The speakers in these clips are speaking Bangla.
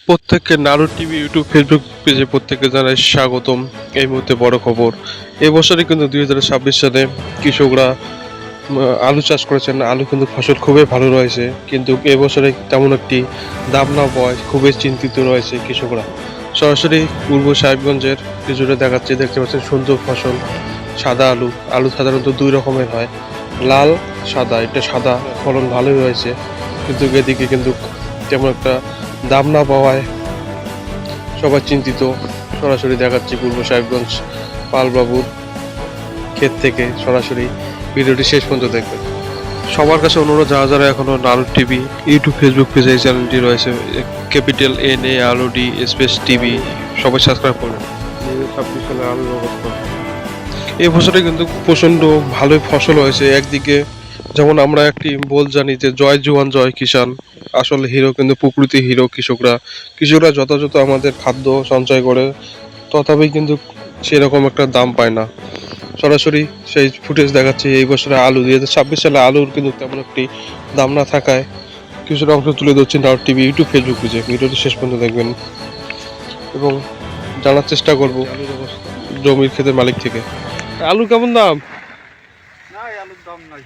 প্রত্যেককে নারু টিভি ইউটিউব ফেসবুক পেজে প্রত্যেককে জানাই স্বাগতম। এই মুহূর্তে বড় খবর, এবছরে কিন্তু 2026 সালে কৃষকরা আলু চাষ করেছেন। আলু কিন্তু ফসল খুবই ভালো রয়েছে, কিন্তু এবছরে তেমন একটি দাম না পাওয়ায় খুবই চিন্তিত রয়েছে কৃষকরা। সরাসরি পূর্ব সাহেবগঞ্জের কিছুটা দেখাচ্ছি, দেখতে পাচ্ছেন সুন্দর ফসল। সাদা আলু, আলু সাধারণত দুই রকমের হয়, লাল সাদা। এটা সাদা, ফলন ভালোই হয়েছে, কিন্তু এদিকে কিন্তু তেমন একটা দাম না পাওয়ায় সবাই চিন্তিত। সরাসরি দেখাচ্ছি পূর্ব সাহেবগঞ্জ পালবাবুর ক্ষেত থেকে। সরাসরি ভিডিওটি শেষ পর্যন্ত দেখবেন। সবার কাছে অনুরোধ, যারা যারা এখনো নারু টিভি ইউটিউব ফেসবুক পেজে এই চ্যানেলটি রয়েছে, ক্যাপিটাল NARUD স্পেস টিভি, সবাই সাবস্ক্রাইব করবেন। 2026 সালে আলুর অবস্থা এই বছরে কিন্তু প্রচন্ড ভালোই ফসল হয়েছে। একদিকে যেমন আমরা একটি বল জানি যে জয় জওয়ান জয় কিষান, আসলে হিরো কিন্তু প্রকৃতি হিরো কৃষকরা। কৃষকরা যথাযথ আমাদের খাদ্য সঞ্চয় করে, তথাপি কিন্তু সেরকম একটা দাম পায় না। সরাসরি সেই ফুটেজ দেখাচ্ছি। এই বছরে আলু 2026 সালে আলুর কিন্তু তেমন একটি দাম না থাকায় কিছুটা অংশ তুলে ধরছি নারু টিভি ইউটিউব ফেসবুক পেজে। ভিডিওটি শেষ পর্যন্ত দেখবেন এবং জানার চেষ্টা করব জমির ক্ষেতের মালিক থেকে। আলু কেমন দাম? নাই আলুর দাম নাই।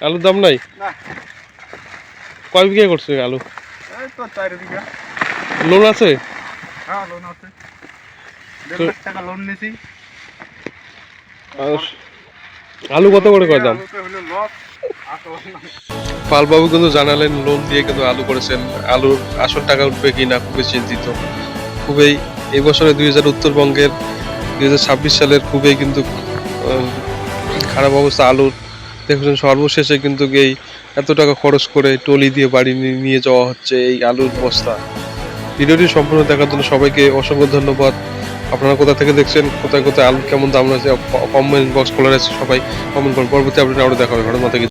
আলুর দাম নাই? না। কয় বিঘা করছে আলু? এই তো 4 বিঘা। লোন আছে? হ্যাঁ, লোন আছে। 1.5 লাখ টাকা লোন নিয়েছি। আর আলু কত করে কয় দাম? আলুতে হলো লস, আসল না। পালবাবু কিন্তু জানালেন লোন দিয়ে কিন্তু আলু করেছেন, আলুর আসল টাকা উঠবে কিনা খুবই চিন্তিত। খুবই এই বছরে উত্তরবঙ্গের 2026 সালের খুবই কিন্তু খারাপ অবস্থা আলুর। দেখছেন সর্বশেষে কিন্তু এই এত টাকা খরচ করে টলি দিয়ে বাড়ি নিয়ে যাওয়া হচ্ছে এই আলুর বস্তা। ভিডিওটি সম্পূর্ণ দেখার জন্য সবাইকে অসংখ্য ধন্যবাদ। আপনারা কোথা থেকে দেখছেন, কোথায় কোথায় আলু কেমন দাম রয়েছে, কমেন্ট বক্স খোলা রয়েছে, সবাই কমেন্ট করুন। পরবর্তী আপডেট আরও দেখা হবে। ঘটনা থেকে